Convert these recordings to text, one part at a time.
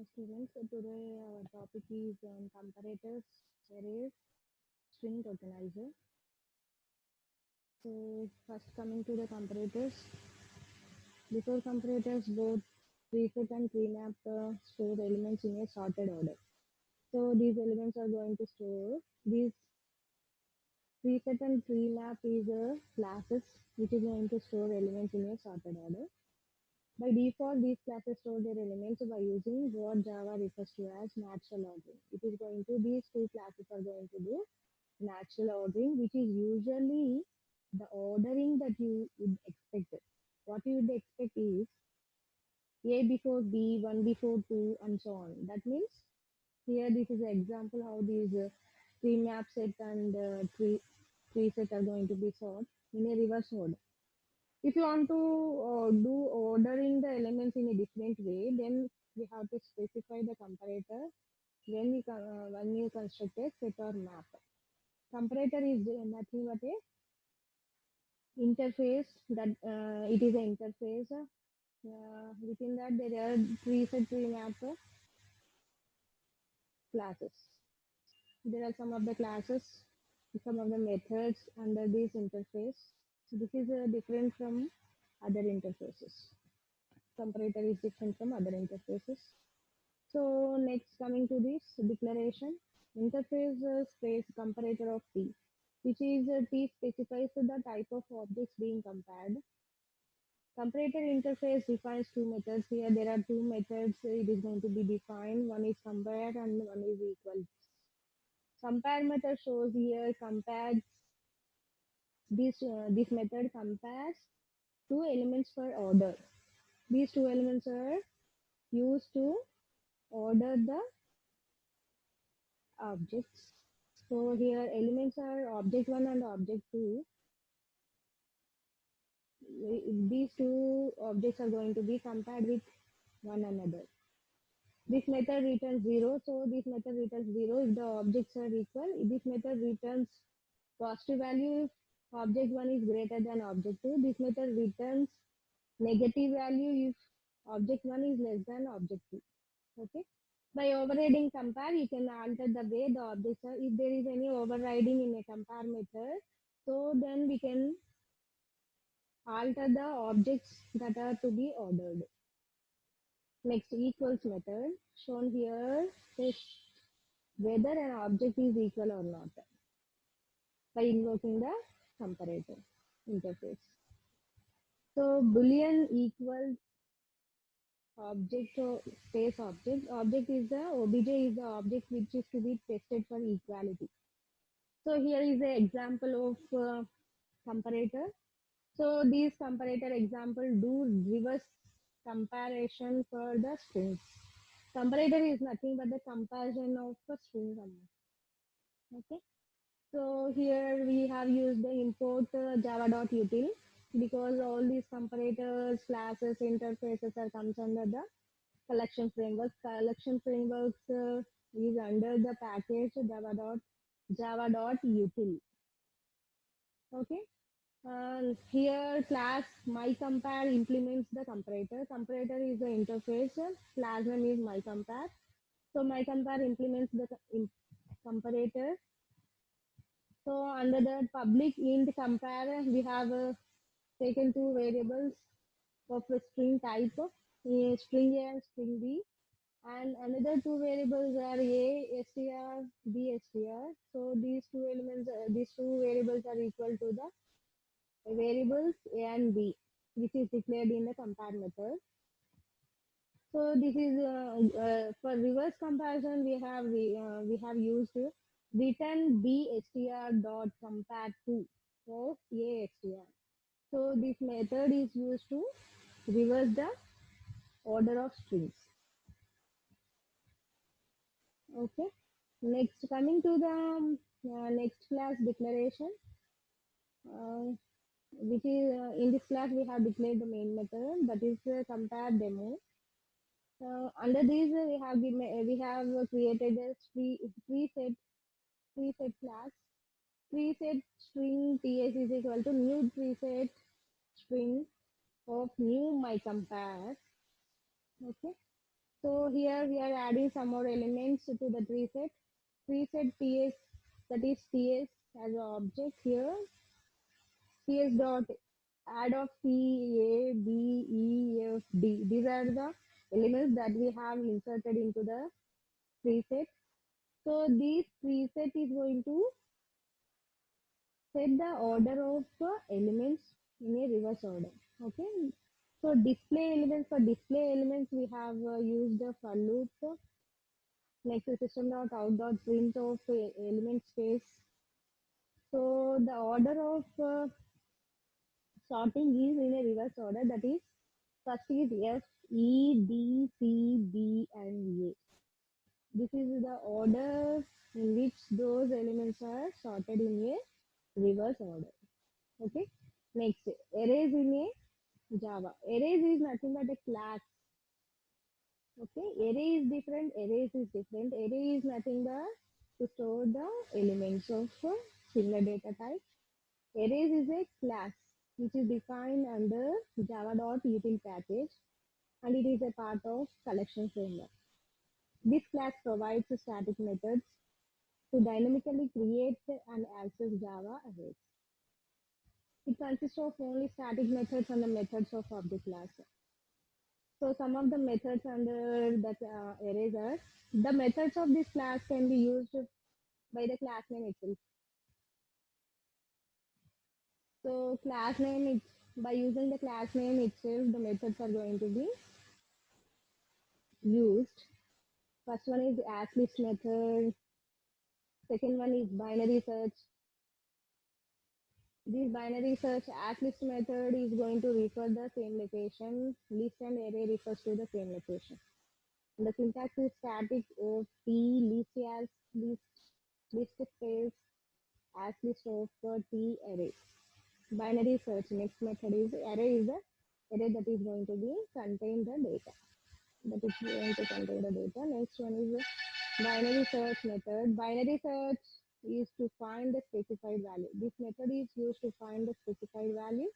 Students, today our topic is on comparators, arrays, string tokenizer. So first coming to the comparators. Before comparators, both preset and premap store elements in a sorted order. So these elements are going to store these preset and premap is classes which is going to store elements in a sorted order. By default, these classes store their elements by using what Java refers to as natural ordering. It is going to, these two classes are going to do natural ordering, which is usually the ordering that you would expect. What you would expect is A before B, 1 before 2, and so on. That means here this is an example how these tree map set and tree set are going to be sorted in a reverse order. If you want to do ordering the elements in a different way, then we have to specify the comparator when you construct a set or map. Comparator is nothing but a interface that it is an interface. Within that there are preset pre-map classes. There are some of the classes, some of the methods under this interface. So this is different from other interfaces. Comparator is different from other interfaces. So next coming to this declaration, interface space comparator of T, which is T specifies the type of objects being compared. Comparator interface defines two methods. Here there are two methods. It is going to be defined. One is compare and one is equal. Compare method shows here compares this method compares two elements per order. These two elements are used to order the objects. So here elements are object 1 and object 2. These two objects are going to be compared with one another. This method returns 0. So this method returns 0 if the objects are equal. This method returns positive value if object 1 is greater than object 2. This method returns negative value if object 1 is less than object 2. Okay. By overriding compare, you can alter the way the objects are. If there is any overriding in a compare method, so then we can alter the objects that are to be ordered. Next, equals method shown here says whether an object is equal or not by invoking the comparator interface. So boolean equals object or space object. Object is the obj is the object which is to be tested for equality. So here is an example of comparator. So these comparator example do reverse comparison for the strings. Comparator is nothing but the comparison of a string number. Okay. So here we have used the import java.util because all these comparators, classes, interfaces are comes under the collection framework. Collection frameworks is under the package java.util. Okay. Here class myCompare implements the comparator. Comparator is the interface. Class name is myCompare. So myCompare implements the comparator. So under the public int compare, we have taken two variables of a string type, string A and string B. And another two variables are A, str, B, str. So these two elements, these two variables are equal to the variables A and B, which is declared in the compare method. So this is for reverse comparison. We have used return B str dot compare to of A str. So this method is used to reverse the order of strings. Okay. Next, coming to the next class declaration, uh, which is in this class we have declared the main method, that is compare demo. Under these we have created a preset preset class. Preset string ts is equal to new preset string of new my compare. Okay. So here we are adding some more elements to the tree set. Tree set TS, that is TS as an object here. TS dot add of C, A, B, E, F, D. These are the elements that we have inserted into the preset. So this preset is going to set the order of elements in a reverse order. Okay. So display elements, for display elements we have used the for loop. Next system dot out dot print of element space. So the order of sorting is in a reverse order. That is, first is F, E, D, C, B, and A. This is the order in which those elements are sorted in a reverse order. Okay. Next, arrays in a Java. Arrays is nothing but a class. Okay. Array is different. Arrays is different. Array is nothing but to store the elements of similar data type. Arrays is a class which is defined under java.util package, and it is a part of collection framework. This class provides static methods to dynamically create and access Java arrays. It consists of only static methods and the methods of object class. So some of the methods under that arrays are, the methods of this class can be used by the class name itself. So class name, by using the class name itself, the methods are going to be used. First one is AskList method. Second one is binary search. This binary search AskList method is going to refer the same location. List and array refers to the same location. And the syntax is static of t list as list space AskList of t array. Binary search next method is array is the array that is going to be contain the data. That is going to contain the data. Next one is binary search method. Binary search is to find the specified value. This method is used to find the specified value.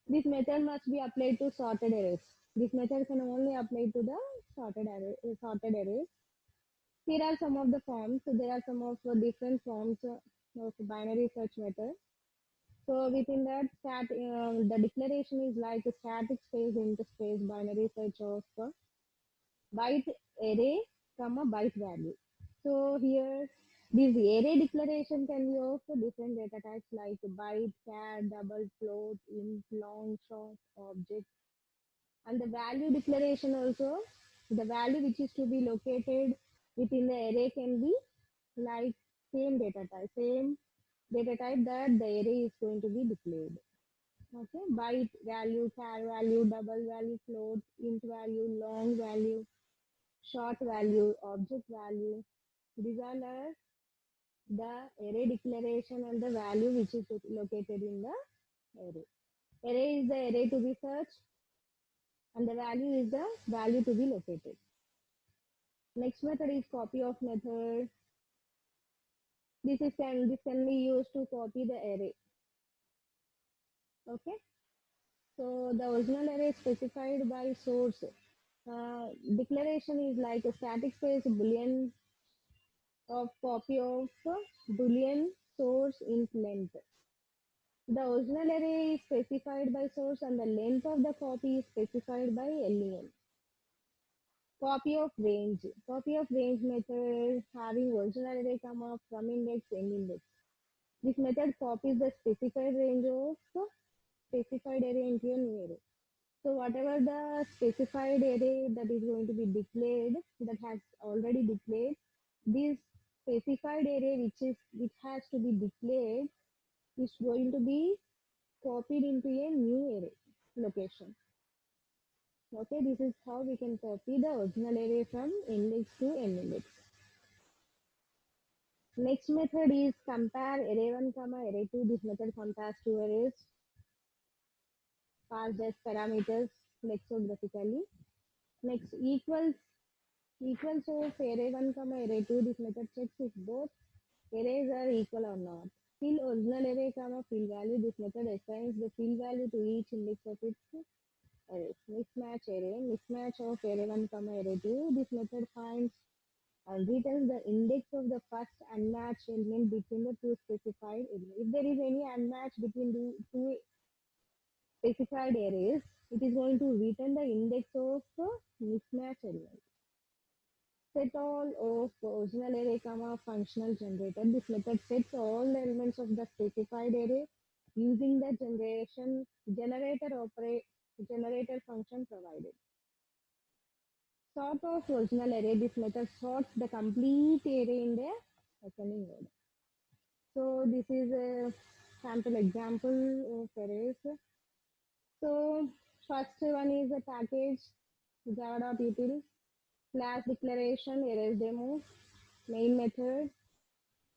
This method must be applied to sorted arrays. This method can only apply to the sorted arrays. Here are some of the forms. So there are some of the different forms of binary search method. So within that, the declaration is like a static space into space binary search of byte array, comma byte value. So here, this array declaration can be of different data types like byte, char, double, float, int, long, short, object. And the value declaration also, the value which is to be located within the array can be like same data type that the array is going to be declared. Okay, byte value, char value, double value, float, int value, long value, short value, object value. These are the array declaration and the value which is located in the array. Array is the array to be searched and the value is the value to be located. Next method is copy of method. This can be used to copy the array. Okay. So the original array specified by source. Declaration is like a static space boolean of copy of boolean source int length. The original array is specified by source and the length of the copy is specified by len. Copy of range. Copy of range method having original array comma from index end index. This method copies the specified range of specified array into a new array. So whatever the specified array that is going to be declared, that has already declared, this specified array which has to be declared is going to be copied into a new array location. Okay, this is how we can copy the original array from index to end index. Next method is compare array1 comma array2. This method compares two arrays passed as parameters lexicographically. Next equals of array1 comma array2. This method checks if both arrays are equal or not. Fill original array comma fill value. This method assigns the fill value to each index of its arrays. Mismatch array, mismatch of array 1 comma array 2. This method finds and returns the index of the first unmatched element between the two specified elements. If there is any unmatch between the two specified arrays, it is going to return the index of the mismatch element. Set all of original array comma functional generator. This method sets all the elements of the specified array using the generator function provided. Sort of original array. This method sorts the complete array in the ascending order. So this is a sample example of arrays. So first one is a package java.util class declaration arrays demo main method.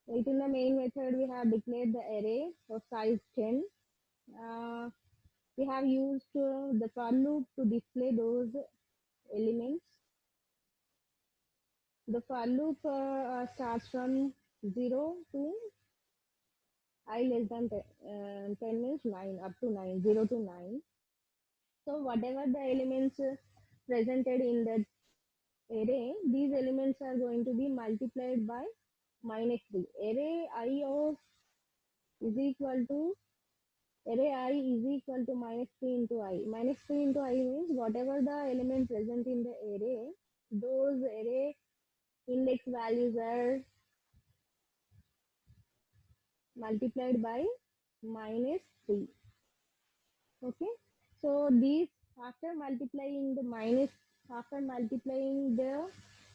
Within the main method we have declared the array of size 10. We have used the for loop to display those elements. The for loop starts from 0 to I less than 10 means 9 up to 9, 0 to 9. So whatever the elements presented in that array, these elements are going to be multiplied by minus 3. Array I is equal to minus 3 into I. Minus 3 into I means whatever the element present in the array, those array index values are multiplied by minus 3. Okay. So these after multiplying the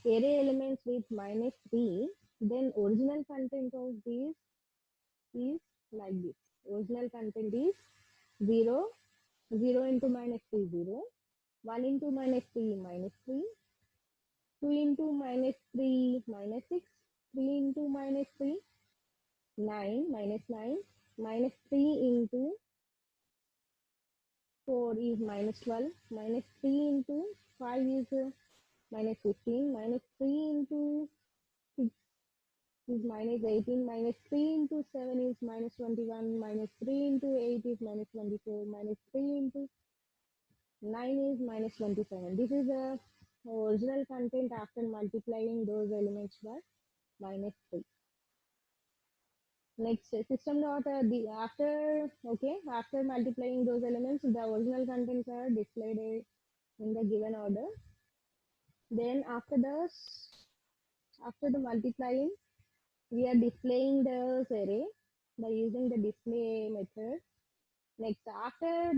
array elements with minus 3, then original content of these is like this. Original content is 0, 0 into minus 3, 0, 1 into minus 3, minus 3, 2 into minus 3, minus 6, 3 into minus 3, 9, minus 9, minus 3 into 4 is minus 12, minus 3 into 5 is minus 15, minus 3 into 6 is minus 18, minus 3 into 7 is minus 21, minus 3 into 8 is minus 24, minus 3 into 9 is minus 27. This is the original content after multiplying those elements by minus 3. Next, system dot after multiplying those elements, the original contents are displayed in the given order. Then after the multiplying, we are displaying the array by using the display method. Next, after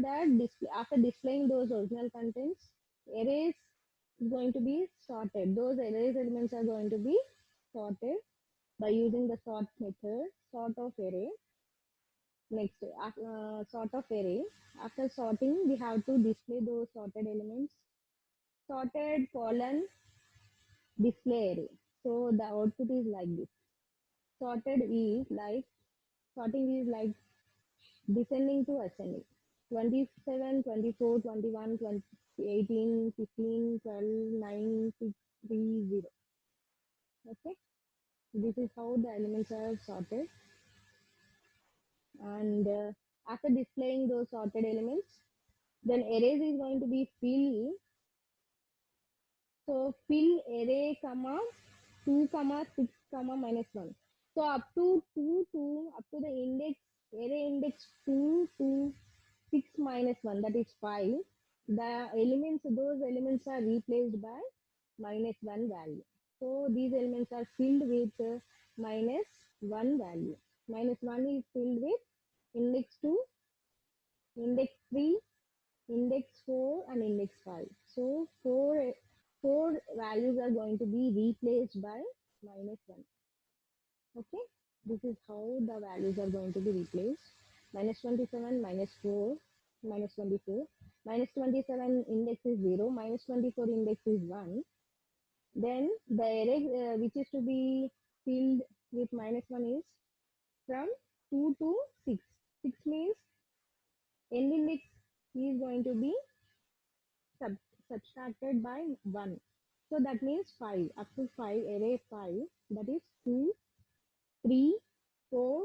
displaying those original contents, arrays is going to be sorted. Those arrays elements are going to be sorted by using the sort method, sort of array. Next, sort of array. After sorting, we have to display those sorted elements. Sorted colon display array. So the output is like this. Sorted is like sorting is like descending to ascending. 27, 24, 21, 20, 18, 15, 12, 9, 6, 3, 0. Okay. This is how the elements are sorted. And after displaying those sorted elements, then arrays is going to be fill. So fill array comma 2 comma 6 comma minus 1. So up to the index array index 2 to 6 minus 1, that is 5. Those elements are replaced by minus 1 value. So these elements are filled with minus 1 value. Minus 1 is filled with index 2, index 3, index 4 and index 5. So four values are going to be replaced by minus 1. Okay, this is how the values are going to be replaced. Minus 27, minus 4, minus 24. Minus 27 index is 0, minus 24 index is 1. Then the array which is to be filled with minus 1 is from 2 to 6. 6 means end index is going to be sub, subtracted by 1. So that means 5. Up to 5, array 5, that is 2, 3, 4,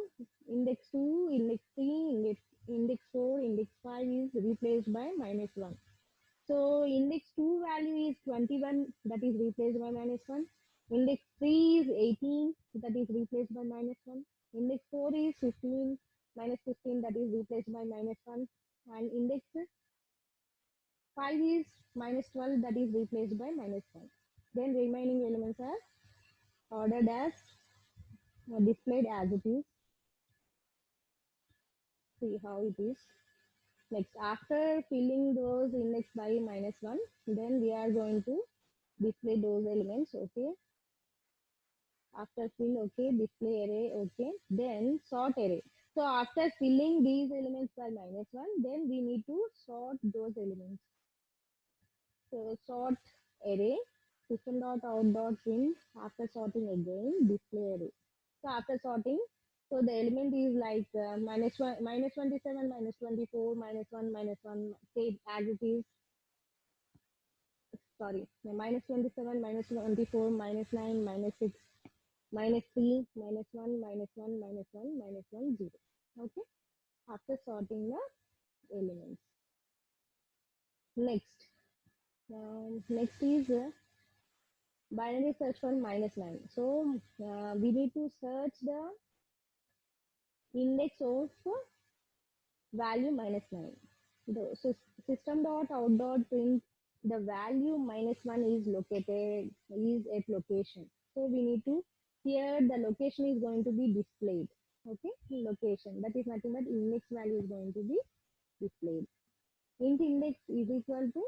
index 2, index 3, index 4, index 5 is replaced by minus 1. So index 2 value is 21, that is replaced by minus 1. Index 3 is 18, that is replaced by minus 1. Index 4 is 15, minus 15, that is replaced by minus 1. And index 5 is minus 12, that is replaced by minus 1. Then remaining elements are ordered as displayed as it is. See how it is. Next, after filling those index by minus 1, then we are going to display those elements. Okay. After fill, okay, display array, okay, then sort array. So after filling these elements by minus 1, then we need to sort those elements. So sort array, system dot out dot print, after sorting again, display array. So after sorting, so the element is like minus 1, minus 27, minus 24, minus 1, say as it is, sorry, minus 27, minus 24, minus 9, minus 6, minus 3, minus 1, minus 1, minus 1, minus 1, 0. Okay. After sorting the elements. Next. Next is binary search for minus 9. So we need to search the index of value minus 9. So system dot out dot print the value minus 1 is located, is at location. So we need to, here the location is going to be displayed. Okay, location, that is nothing but index value is going to be displayed. Int index is equal to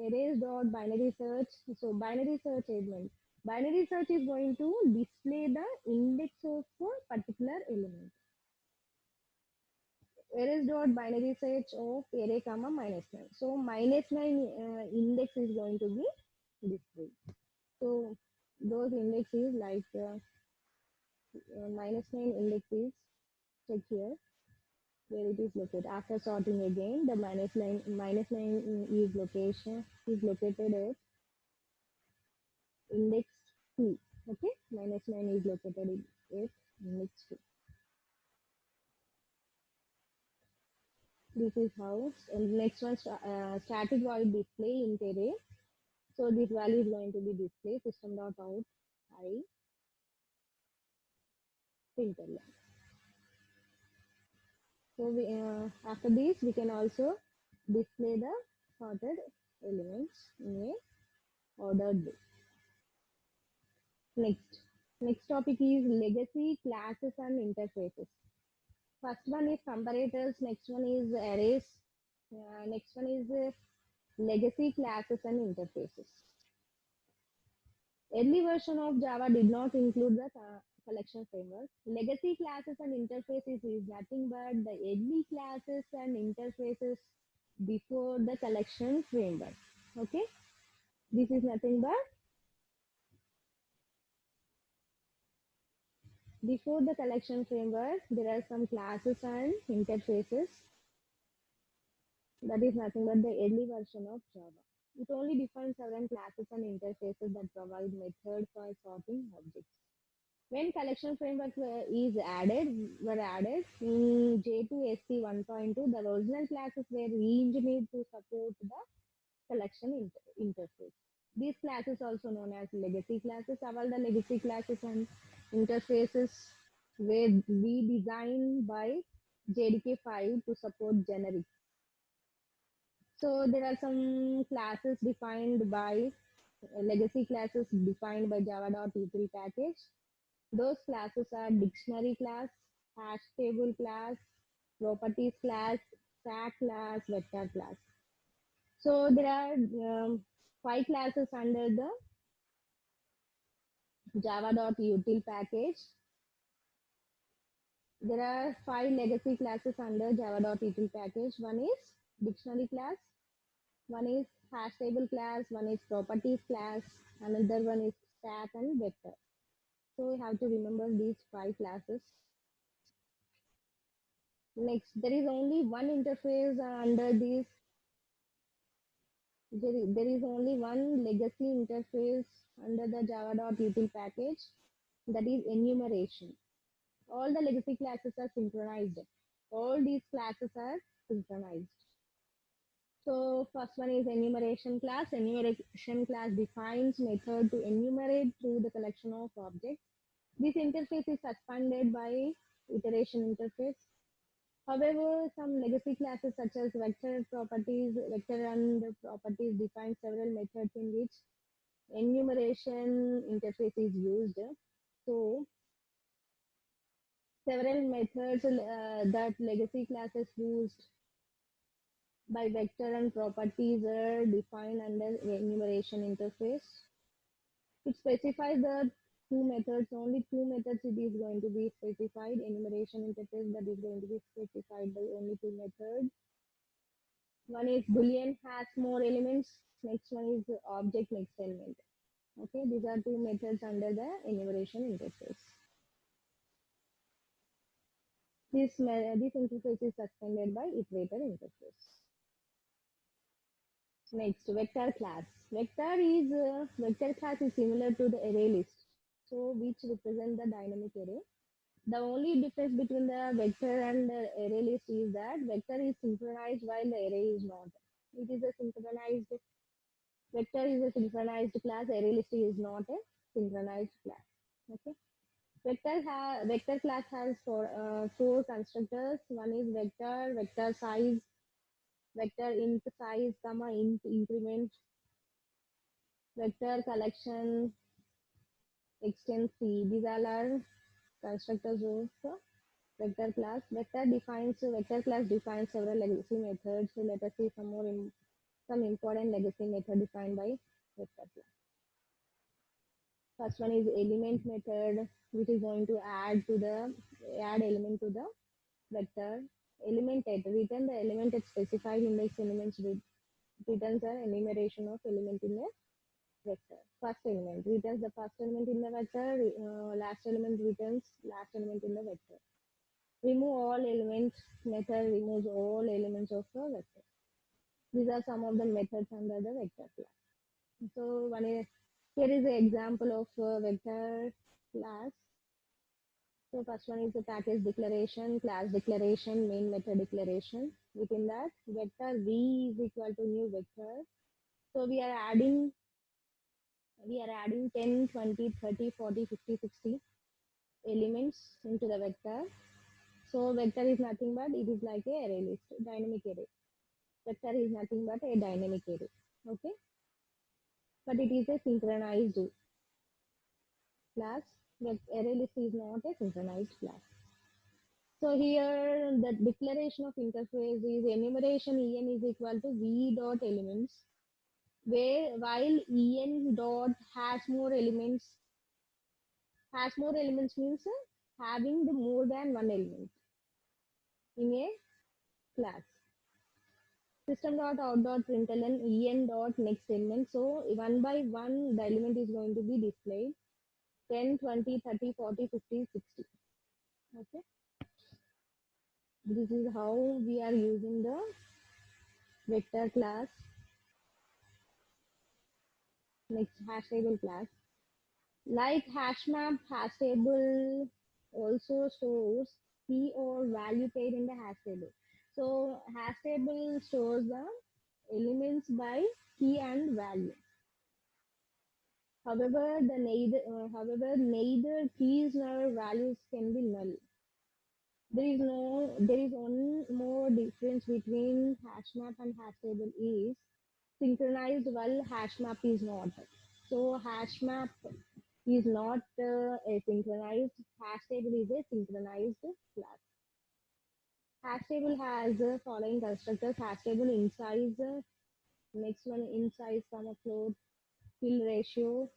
arrays dot binary search. So binary search element. Binary search is going to display the index of a particular element. Arrays dot binary search of array comma minus 9. So minus 9 index is going to be displayed. So those index is like minus 9 index is, check here where it is located. After sorting again, the minus 9 is located at index 2. Okay, minus 9 is located at index 2. This is how. And next one, static void display int array. So this value is going to be displayed system dot out I println. So after this we can also display the sorted elements in a ordered way. Next topic is legacy classes and interfaces. First one is comparators, next one is arrays, next one is legacy classes and interfaces. Early version of Java did not include the collection framework. Legacy classes and interfaces is nothing but the early classes and interfaces before the collection framework. Okay, this is nothing but before the collection framework. There are some classes and interfaces. That is nothing but the early version of Java. It only defines several classes and interfaces that provide methods for sorting objects. When collection framework were added in J2SE 1.2, the original classes were re-engineered to support the collection interface. These classes also known as legacy classes. All the legacy classes and interfaces were redesigned by JDK 5 to support generic. So there are some classes defined by legacy classes defined by java.util package. Those classes are dictionary class, hash table class, properties class, stack class, vector class. So there are 5 classes under the java.util package. There are 5 legacy classes under java.util package. One is dictionary class, one is hash table class, one is properties class, another one is stack and vector. So we have to remember these 5 classes. Next, there is only one interface under this. There is only one legacy interface under the java.util package, that is enumeration. All the legacy classes are synchronized. All these classes are synchronized. So first one is enumeration class. Enumeration class defines method to enumerate through the collection of objects. This interface is suspended by iteration interface. However, some legacy classes such as vector and properties define several methods in which enumeration interface is used. So several methods that legacy classes used by vector and properties are defined under enumeration interface. It specifies the two methods, only two methods it is going to be specified. Enumeration interface that is going to be specified by only two methods. One is Boolean has more elements. Next one is object next element. Okay, these are two methods under the enumeration interface. This interface is suspended by iterator interface. Next, vector class. Vector class is similar to the array list, so which represent the dynamic array. The only difference between the vector and the array list is that vector is synchronized while the array is not. It is a synchronized Vector is a synchronized class. Array list is not a synchronized class. Okay. Vector class has four constructors. One is vector size, vector int size, comma int increment, vector collection, extend C. These all are constructors of vector class. Vector class defines several legacy methods. So let us see some important legacy method defined by vector class. First one is element method, which is going to add element to the vector. Element at return the element at specified index elements returns an enumeration of element in a vector. First element returns the first element in the vector. Last element returns last element in the vector. Remove all elements method removes all elements of the vector. These are some of the methods under the vector class. So here is an example of vector class. So first one is the package declaration, class declaration, main method declaration. Within that, vector v is equal to new vector. So we are adding 10, 20, 30, 40, 50, 60 elements into the vector. So vector is nothing but it is like a array list, dynamic array. Vector is nothing but a dynamic array. Okay, but it is a synchronized class. But array list is not a synchronized class. So here the declaration of interface is enumeration en is equal to v dot elements, where while en dot has more elements means having the more than one element in a class. System dot out dot println en dot next element. So one by one the element is going to be displayed 10, 20, 30, 40, 50, 60. Okay. This is how we are using the vector class. Next, hash table class. Like hash map, hash table also stores key or value pair in the hash table. So hash table stores the elements by key and value. However, neither keys nor values can be null. There is one more difference between hash map and hash table is synchronized while hash map is not. So hash map is not a synchronized. Hash table is a synchronized class. Hash table has following constructors. Hash table in size, next one in size, comma float, fill ratio.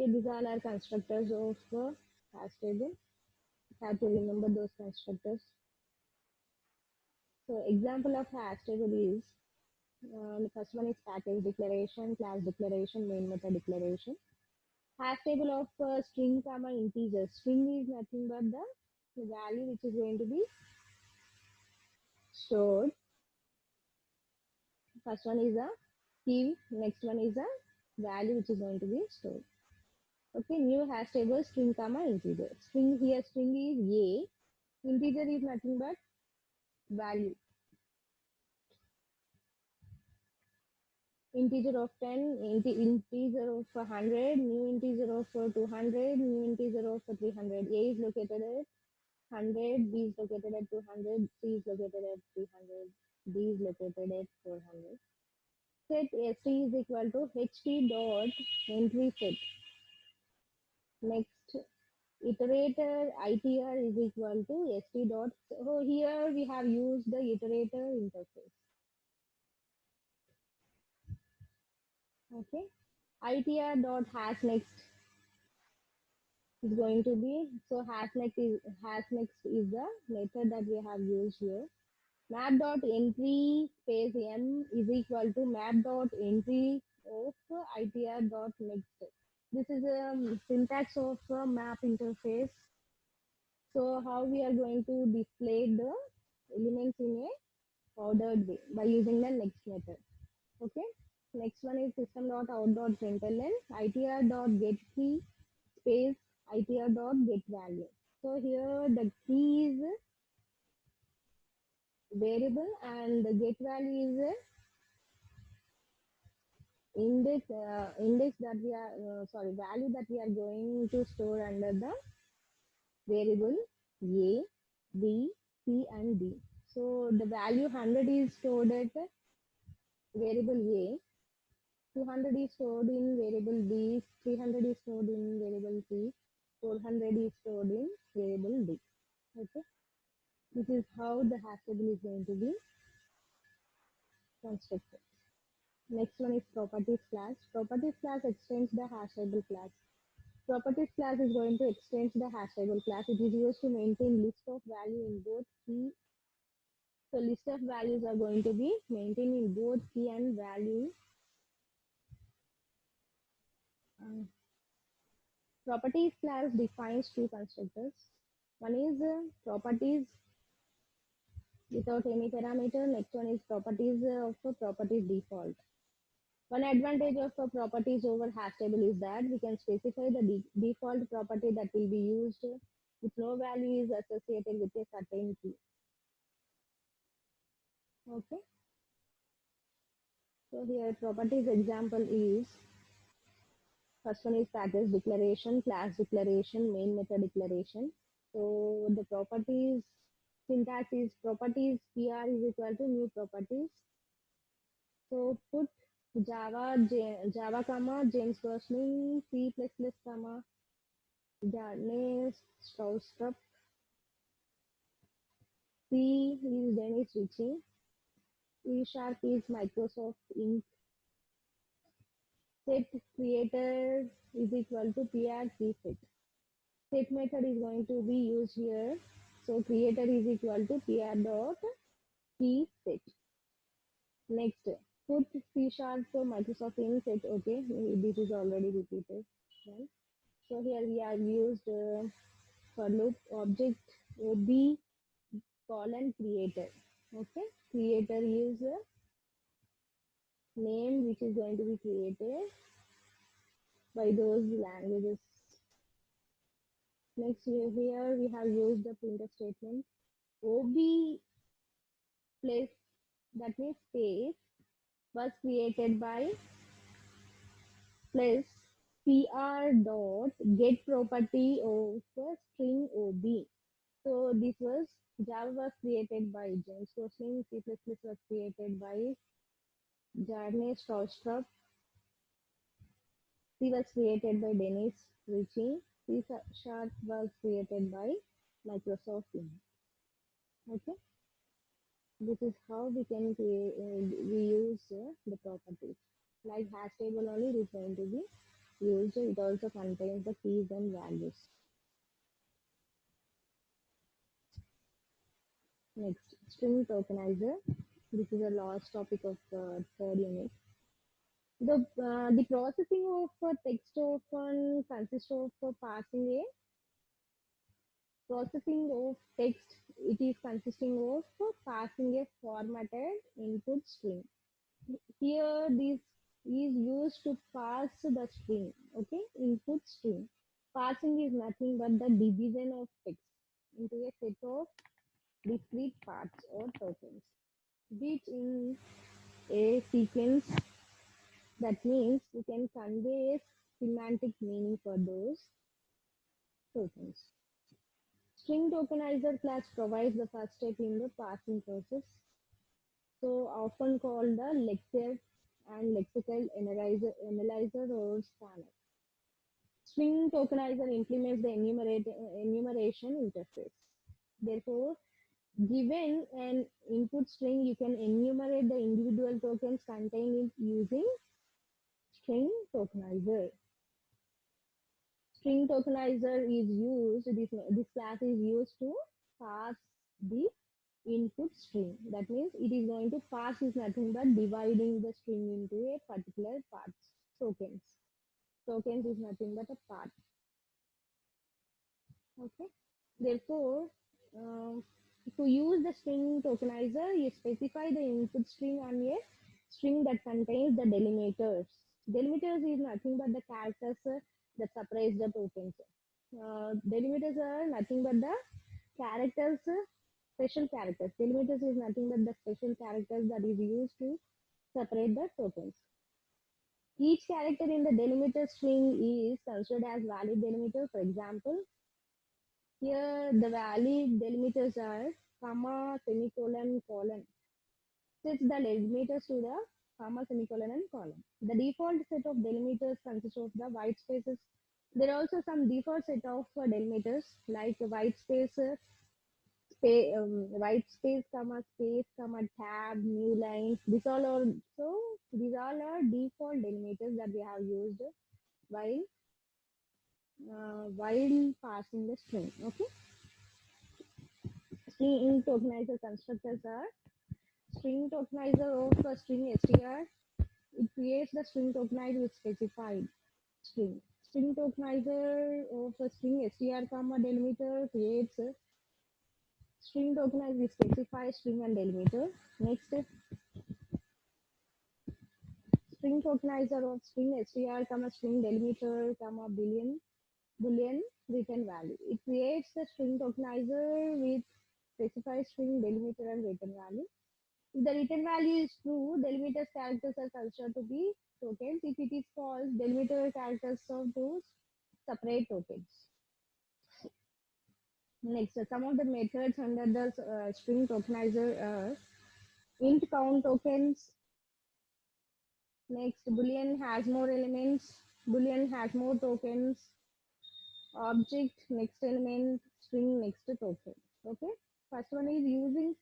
Okay, these all are constructors of hash table. Have to remember those constructors. So example of hash table is the first one is package declaration, class declaration, main method declaration. Hash table of string comma integer. String is nothing but the value which is going to be stored. First one is a key, next one is a value which is going to be stored. Okay, new hash table string comma integer. String is a, integer is nothing but value. integer of 10, integer of 100, new integer of 200, new integer of 300. A is located at 100, B is located at 200, C is located at 300, D is located at 400. Set ST is equal to HT dot entry set. Next, iterator ITR is equal to ST dot. So here we have used the iterator interface. Okay. ITR dot hash next is going to be, so hash next is the method that we have used here. Map dot entry space m is equal to map dot entry of ITR dot next. This is a syntax of a map interface. So how we are going to display the elements in a ordered way by using the next method. Okay. Next one is system dot out dot println ITR dot get key space ITR dot get value. So here the key is variable and the get value is a index that we are value that we are going to store under the variable a, b, c and d. So the value 100 is stored at variable a, 200 is stored in variable b, 300 is stored in variable c, 400 is stored in variable d. Okay, this is how the hash table is going to be constructed. Next one is properties class. Properties class extends the hash table class. Properties class is going to extend the hash table class. It is used to maintain list of value in both key. So list of values are going to be maintained in both key and value. Uh, Properties class defines two constructors. One is properties without any parameter. Next one is properties of a properties default. One advantage of a properties over hash table is that we can specify the default property that will be used if no value is associated with a certain key. Okay. So here properties example is first one is package declaration, class declaration, main method declaration. So the properties syntax is properties PR is equal to new properties. So put Java comma James Gosling C plus plus comma Garnet Stroustrup C is Dennis Ritchie C sharp is Microsoft Inc. Set creator is equal to PR set. Set method is going to be used here. So creator is equal to PR dot key set. Next, put C sharp for Microsoft in set. Okay, this is already repeated. Right? So here we have used for loop object ob colon creator. Okay, creator is a name which is going to be created by those languages. Next, here we have used the printf statement. Ob place, that means space, was created by plus pr dot get property of string ob. So this was Java was created by James Gosling, C++ was created by Jarne Stroustrup, C was created by Dennis Ritchie, C Sharp was created by Microsoft Inc. Okay, this is how we can create, we use the properties. Like hash table only it is going to be used. It also contains the keys and values. Next, string tokenizer. This is the last topic of the third unit. The processing of text often consists of passing a processing of text. It is consisting of passing a formatted input string. Here, this is used to pass the string. Okay, input string. Passing is nothing but the division of text into a set of discrete parts or tokens, which in a sequence That means you can convey semantic meaning for those tokens. String tokenizer class provides the first step in the parsing process, so often called the lecture and lexical analyzer or spanner. String tokenizer implements the enumeration interface. Therefore, given an input string, you can enumerate the individual tokens contained using string tokenizer. String tokenizer is used, this class is used to parse the input string. That means it is going to parse is nothing but dividing the string into a particular parts. Tokens. Tokens is nothing but a part. Okay. Therefore, to use the string tokenizer, you specify the input string on a string that contains the delimiters. Delimiters is nothing but the characters that separate the tokens. Delimiters are nothing but the characters, special characters. Delimiters is nothing but the special characters that is used to separate the tokens. Each character in the delimiter string is considered as valid delimiter. For example, here the valid delimiters are comma, semicolon, colon. Sets the delimiters to the comma, semicolon, and colon. The default set of delimiters consists of the white spaces. There are also some default set of delimiters like white space, white space, comma, space, comma, tab, new lines. These all are default delimiters that we have used while passing the string. Okay. String tokenizer constructors are string tokenizer of a string str. It creates the string tokenizer with specified string. String tokenizer of a string str comma delimiter creates a string tokenizer with specified string and delimiter. Next, string tokenizer of string str comma string delimiter comma boolean return value. It creates the string tokenizer with specified string delimiter and return value. If the return value is true, delimiter's characters are considered to be tokens. If it is false, delimiter characters serve to separate tokens. Next, some of the methods under the string tokenizer are int count tokens. Next, boolean has more elements. Boolean has more tokens. Object next element, string next token. Okay. First one is using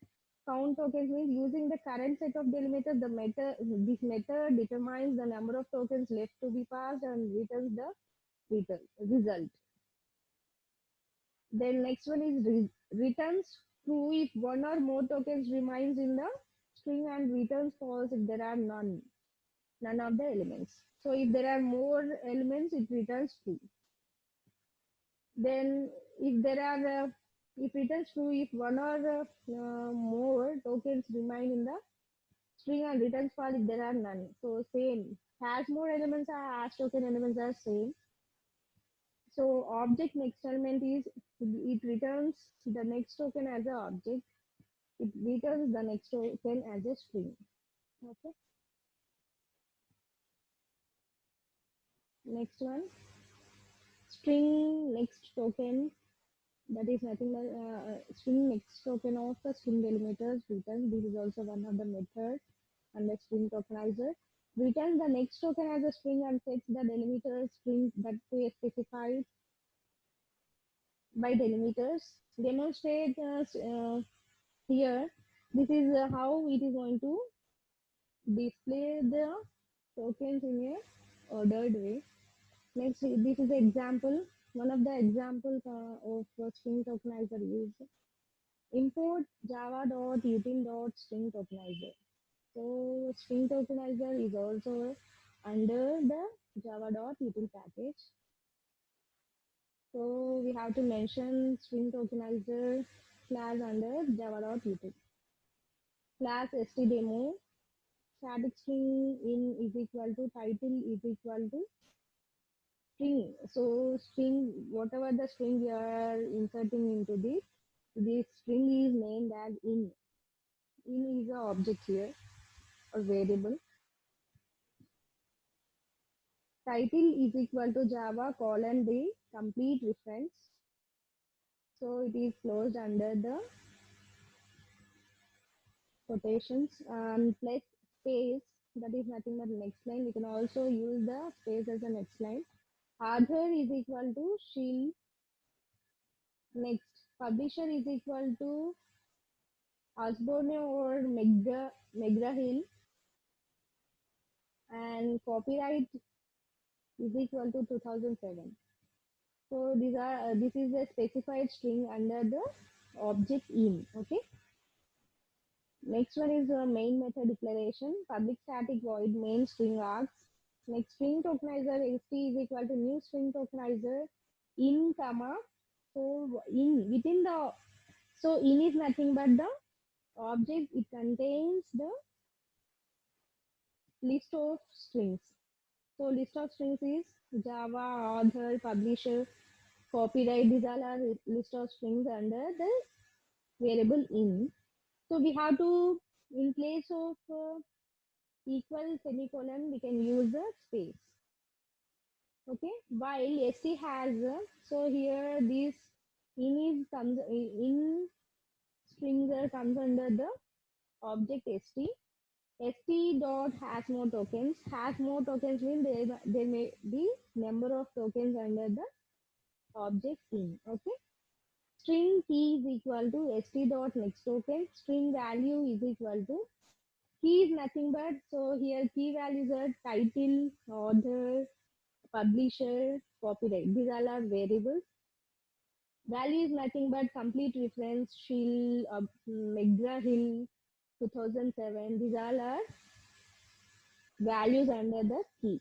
count tokens, means using the current set of delimiters. This method determines the number of tokens left to be passed and returns the result. Then next one is returns true if one or more tokens remains in the string and returns false if there are none of the elements. So if there are more elements, it returns true. Then if there are if returns true if one or more tokens remain in the string and returns false if there are none. So same, has more elements are as token elements are same. So object next element is it returns the next token as an object. It returns the next token as a string. Okay. Next one, string next token, that is nothing but string next token of the string delimiters return. This is also one of the method under string tokenizer. Return the next token as a string and sets the delimiter string that we specified by delimiters. Demonstrate here. This is how it is going to display the tokens in a ordered way. Next, this is the example. One of the examples of string tokenizer is import java.util.string tokenizer. So string tokenizer is also under the java.util package. So we have to mention string tokenizer class under java.util. Class stdemo, static string in is equal to title is equal to string. So string, whatever the string we are inserting into this string is named as in. In is an object here or variable. Title is equal to Java colon the complete reference. So it is closed under the quotations and plus space, that is nothing but next line. We can also use the space as a next line. Author is equal to Shield. Next, publisher is equal to Osborne or McGraw-Hill, and copyright is equal to 2007. So this is a specified string under the object in. Okay. Next one is main method declaration. Public static void main string args. Next, string tokenizer st is equal to new string tokenizer in comma. So in within the, so in is nothing but the object. It contains the list of strings. So list of strings is Java, author, publisher, copyright. These all are list of strings under the variable in. So we have to, in place of equal semicolon, we can use the space. Okay, while st has so here this in is comes in strings comes under the object st. St dot has more tokens. Has more tokens mean there may be number of tokens under the object in. Okay. String key is equal to st dot next token. String value is equal to, key is nothing but, so here key values are title, author, publisher, copyright. These all are variables. Value is nothing but complete reference, Shield, McGraw-Hill, 2007. These all are values under the key.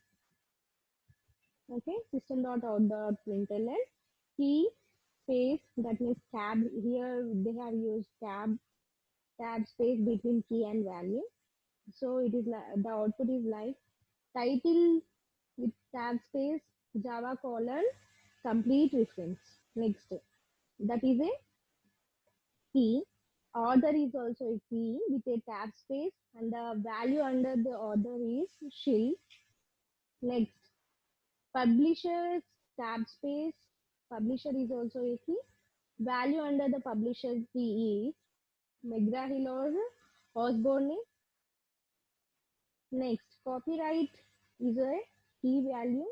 Okay, system.out.println key space, that means tab. Here they have used tab space between key and value. So it is like the output is like title with tab space Java colon complete reference. Next, that is a key. Order is also a key with a tab space, and the value under the order is Shield. Next, publisher tab space. Publisher is also a key. Value under the publisher key is McGraw-Hill or Osborne. Next, copyright is a key value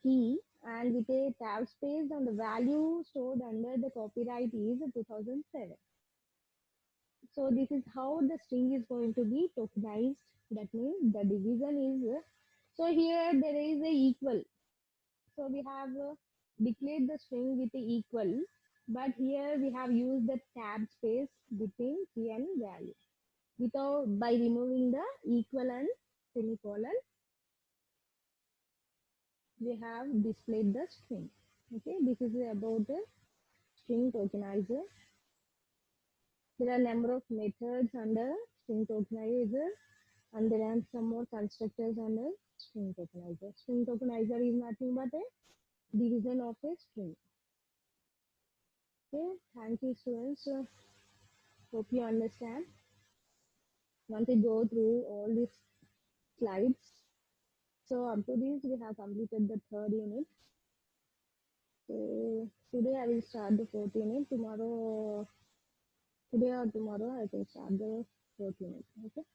key, and with a tab space, and the value stored under the copyright is 2007. So this is how the string is going to be tokenized. That means the division is so here there is a equal. So we have declared the string with the equal, but here we have used the tab space between key and value. Without, by removing the equal and semicolon, we have displayed the string. Okay, this is about the string tokenizer. There are number of methods under string tokenizer, and there are some more constructors under string tokenizer. String tokenizer is nothing but a division of a string. Okay, thank you students. Hope you understand. Once we go through all these slides, so up to this we have completed the third unit. So today I will start the fourth unit. Today or tomorrow I can start the fourth unit. Okay.